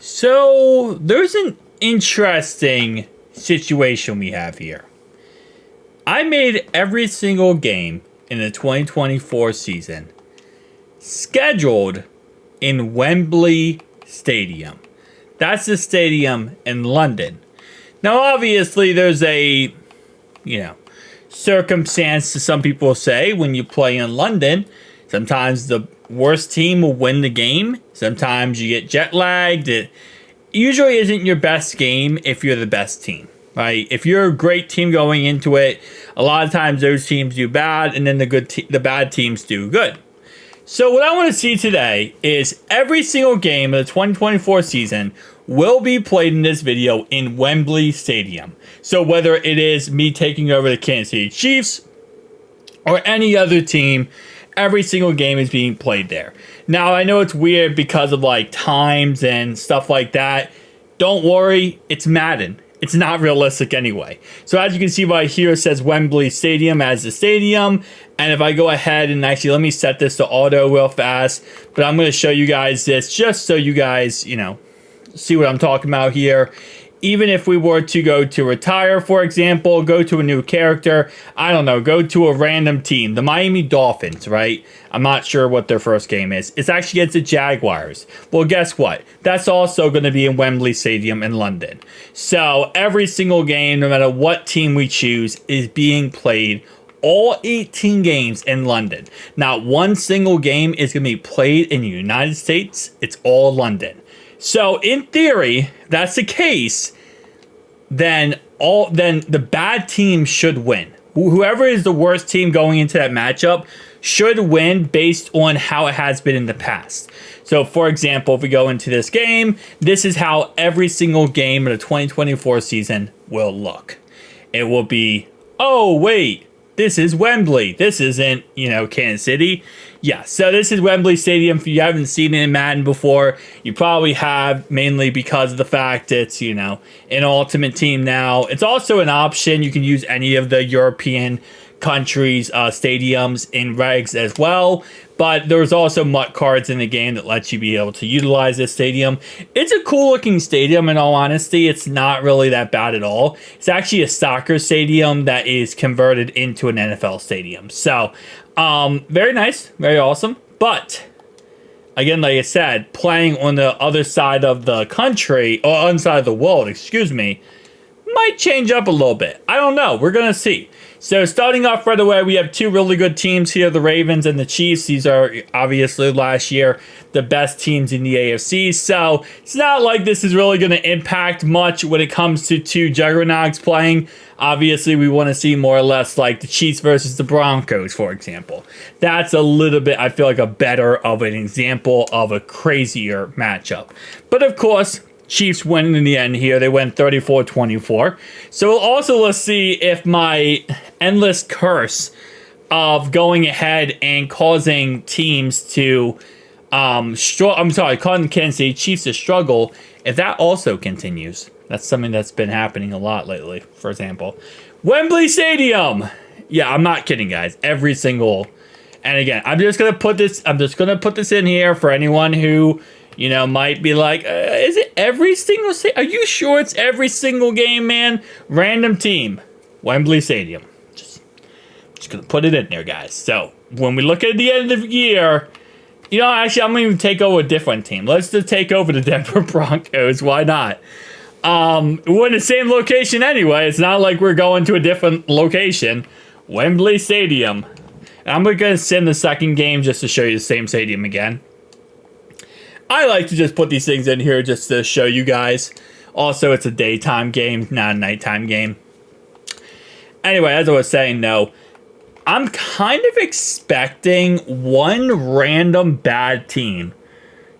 So there's an interesting situation we have here. I made every single game in the 2024 season scheduled in Wembley Stadium. That's the stadium in London. Now, obviously, there's a, circumstance to some people say when you play in London. Sometimes the worst team will win the game. Sometimes you get jet lagged. It usually isn't your best game if you're the best team, right? If you're a great team going into it, a lot of times those teams do bad, and then the bad teams do good. So what I want to see today is every single game of the 2024 season will be played in this video in Wembley Stadium. So whether it is me taking over the Kansas City Chiefs or any other team, every single game is being played there. Now, I know it's weird because of like times and stuff like that. Don't worry, it's Madden. It's not realistic anyway. So as you can see right here, it says Wembley Stadium as the stadium. And if I go ahead and actually let me set this to auto real fast, but I'm going to show you guys this just so you guys, see what I'm talking about here. Even if we were to go to retire, for example, go to a new character, I don't know, go to a random team, the Miami Dolphins, right? I'm not sure what their first game is. It's actually against the Jaguars. Well, guess what? That's also going to be in Wembley Stadium in London. So every single game, no matter what team we choose, is being played all 18 games in London. Not one single game is going to be played in the United States. It's all London. So in theory, that's the case, then the bad team should win. Whoever is the worst team going into that matchup should win based on how it has been in the past. So for example, if we go into this game, this is how every single game of the 2024 season will look. It will be, oh wait, this is Wembley. This isn't, Kansas City. Yeah, so this is Wembley Stadium. If you haven't seen it in Madden before, you probably have, mainly because of the fact it's, an ultimate team now. It's also an option. You can use any of the European countries' stadiums in regs as well. But there's also MUT cards in the game that lets you be able to utilize this stadium. It's a cool looking stadium, in all honesty. It's not really that bad at all. It's actually a soccer stadium that is converted into an NFL stadium. So, very nice, very awesome. But, again, like I said, playing on the other side of the country, or on the side of the world, might change up a little bit. I don't know. We're going to see. So starting off right away, we have two really good teams here, the Ravens and the Chiefs. These are obviously last year the best teams in the AFC. So it's not like this is really going to impact much when it comes to two juggernauts playing. Obviously, we want to see more or less like the Chiefs versus the Broncos, for example. That's a little bit, I feel like, a better of an example of a crazier matchup. But of course, Chiefs win in the end here. They went 34-24. So also let's see if my endless curse of going ahead and causing teams to causing Kansas City Chiefs to struggle, if that also continues. That's something that's been happening a lot lately. For example, Wembley Stadium. Yeah, I'm not kidding, guys. Every single, and again, I'm just gonna put this in here for anyone who might be like, is it every single are you sure it's every single game, man? Random team, Wembley Stadium. Just gonna put it in there, guys. So when we look at the end of the year, actually, I'm gonna even take over a different team. Let's just take over the Denver Broncos. Why not? We're in the same location anyway. It's not like we're going to a different location. Wembley Stadium. And I'm gonna send the second game just to show you the same stadium again. I like to just put these things in here just to show you guys. Also, it's a daytime game, not a nighttime game. Anyway, as I was saying, though, I'm kind of expecting one random bad team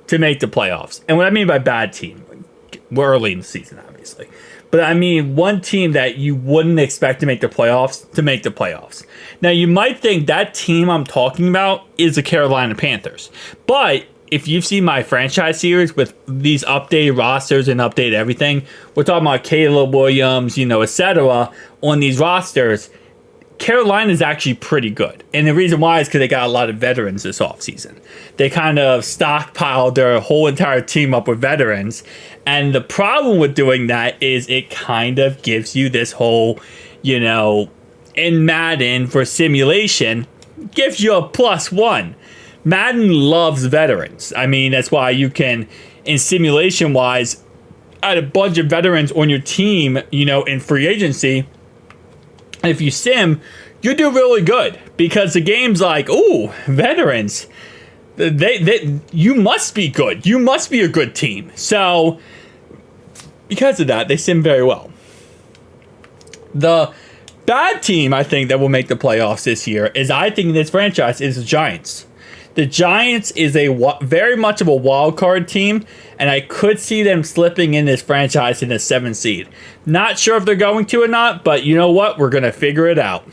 to make the playoffs. And what I mean by bad team, we're early in the season, obviously. But I mean one team that you wouldn't expect to make the playoffs to make the playoffs. Now, you might think that team I'm talking about is the Carolina Panthers. But if you've seen my franchise series with these updated rosters and updated everything, we're talking about Caleb Williams, etc. on these rosters. Carolina's actually pretty good. And the reason why is because they got a lot of veterans this offseason. They kind of stockpiled their whole entire team up with veterans. And the problem with doing that is it kind of gives you this whole, in Madden for simulation, gives you a +1. Madden loves veterans. I mean, that's why you can, in simulation-wise, add a bunch of veterans on your team, in free agency. If you sim, you do really good because the game's like, ooh, veterans. You must be good. You must be a good team. So, because of that, they sim very well. The bad team, I think, that will make the playoffs this year is, I think, this franchise is the Giants. The Giants is very much of a wild card team, and I could see them slipping in this franchise in the 7th seed. Not sure if they're going to or not, but you know what? We're going to figure it out.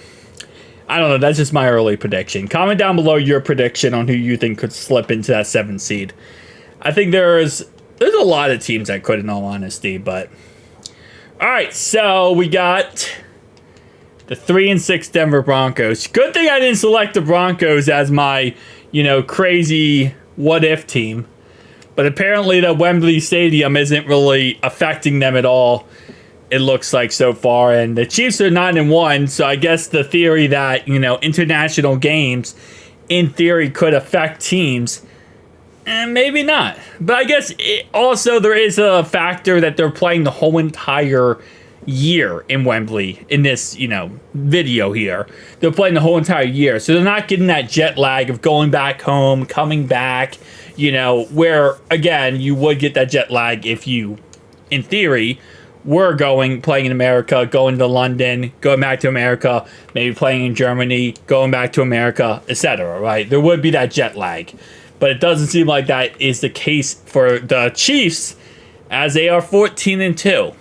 I don't know. That's just my early prediction. Comment down below your prediction on who you think could slip into that 7th seed. I think there's a lot of teams that could, in all honesty, but... All right, so we got the 3-6 Denver Broncos. Good thing I didn't select the Broncos as my... crazy what-if team. But apparently the Wembley Stadium isn't really affecting them at all, it looks like so far. And the Chiefs are 9-1, so I guess the theory that, international games, in theory, could affect teams, and maybe not. But I guess also there is a factor that they're playing the whole entire year in Wembley in this, video here. They're playing the whole entire year. So they're not getting that jet lag of going back home, coming back, where, again, you would get that jet lag if you, in theory, were playing in America, going to London, going back to America, maybe playing in Germany, going back to America, etc., right? There would be that jet lag. But it doesn't seem like that is the case for the Chiefs, as they are 14-2.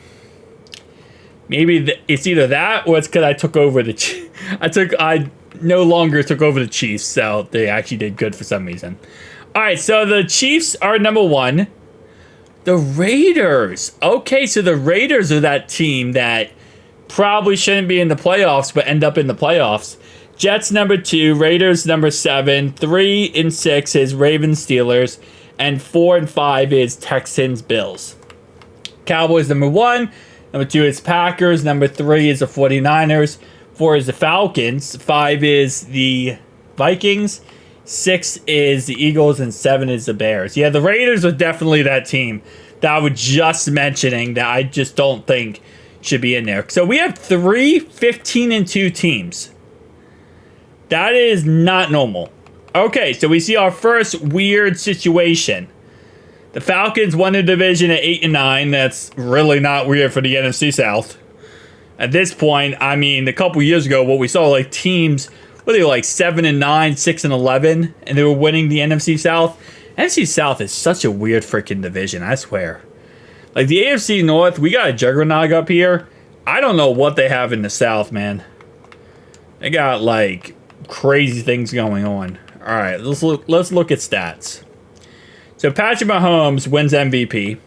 Maybe it's either that or it's because I took over the I no longer took over the Chiefs, so they actually did good for some reason. All right, so the Chiefs are number 1. The Raiders. Okay, so the Raiders are that team that probably shouldn't be in the playoffs but end up in the playoffs. Jets number 2, Raiders number 7, 3 and 6 is Ravens Steelers, and 4 and 5 is Texans Bills. Cowboys number 1. Number 2 is Packers. Number 3 is the 49ers. 4 is the Falcons. 5 is the Vikings. 6 is the Eagles. And 7 is the Bears. Yeah, the Raiders are definitely that team that I was just mentioning that I just don't think should be in there. So we have 3 15-2 teams. That is not normal. Okay, so we see our first weird situation. The Falcons won the division at 8-9. That's really not weird for the NFC South. At this point, I mean, a couple years ago, what we saw, teams, what they were 7-9, 6-11, and they were winning the NFC South. NFC South is such a weird freaking division, I swear. The AFC North, we got a juggernaut up here. I don't know what they have in the South, man. They got, crazy things going on. All right, let's look at stats. So Patrick Mahomes wins MVP.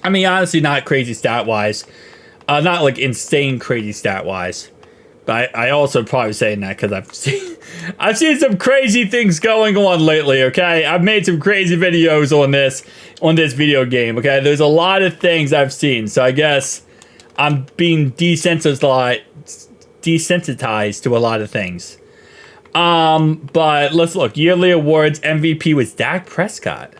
I mean, honestly, not crazy stat-wise. Not insane crazy stat-wise. But I also probably saying that because I've seen some crazy things going on lately, okay? I've made some crazy videos on this video game, okay? There's a lot of things I've seen. So I guess I'm being desensitized to a lot of things. But let's look. Yearly awards, MVP was Dak Prescott.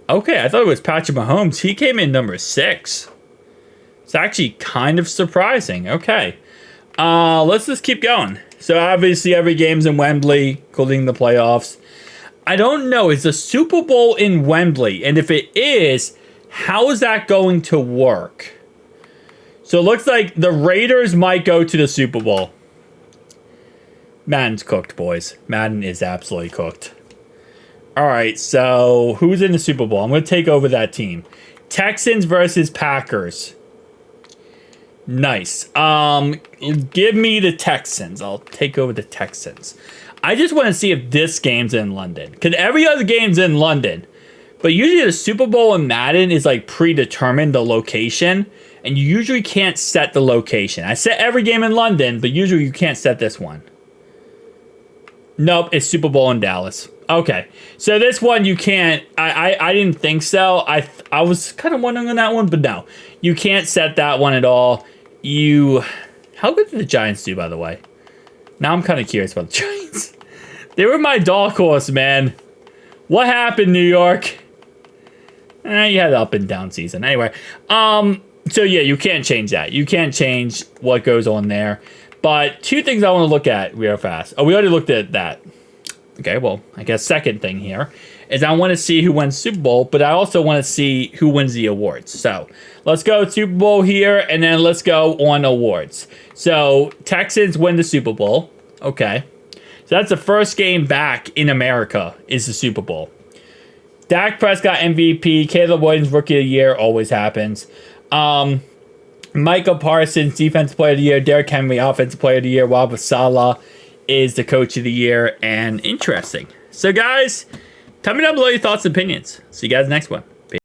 Okay, I thought it was Patrick Mahomes. He came in number 6. It's actually kind of surprising. Okay. Let's just keep going. So obviously every game's in Wembley, including the playoffs. I don't know. Is the Super Bowl in Wembley? And if it is, how is that going to work? So it looks like the Raiders might go to the Super Bowl. Madden's cooked, boys. Madden is absolutely cooked. All right, so who's in the Super Bowl? I'm going to take over that team. Texans versus Packers. Nice. Give me the Texans. I'll take over the Texans. I just want to see if this game's in London. Because every other game's in London. But usually the Super Bowl in Madden is like predetermined, the location, and you usually can't set the location. I set every game in London, but usually you can't set this one. Nope, it's Super Bowl in Dallas. Okay, so this one you can't. I didn't think so. I was kind of wondering on that one, but no, you can't set that one at all. How good did the Giants do, by the way? Now I'm kind of curious about the Giants. They were my dark horse, man. What happened, New York? You had an up and down season. Anyway, so yeah, you can't change that. You can't change what goes on there. But two things I want to look at real fast. Oh, we already looked at that. Okay, well, I guess second thing here is I want to see who wins Super Bowl, but I also want to see who wins the awards. So let's go Super Bowl here, and then let's go on awards. So Texans win the Super Bowl. Okay. So that's the first game back in America is the Super Bowl. Dak Prescott MVP, Caleb Williams Rookie of the Year, always happens. Micah Parsons Defensive Player of the Year, Derrick Henry Offensive Player of the Year, Robert Saleh is the Coach of the Year, and interesting. So guys, tell me down below your thoughts and opinions. See you guys next one.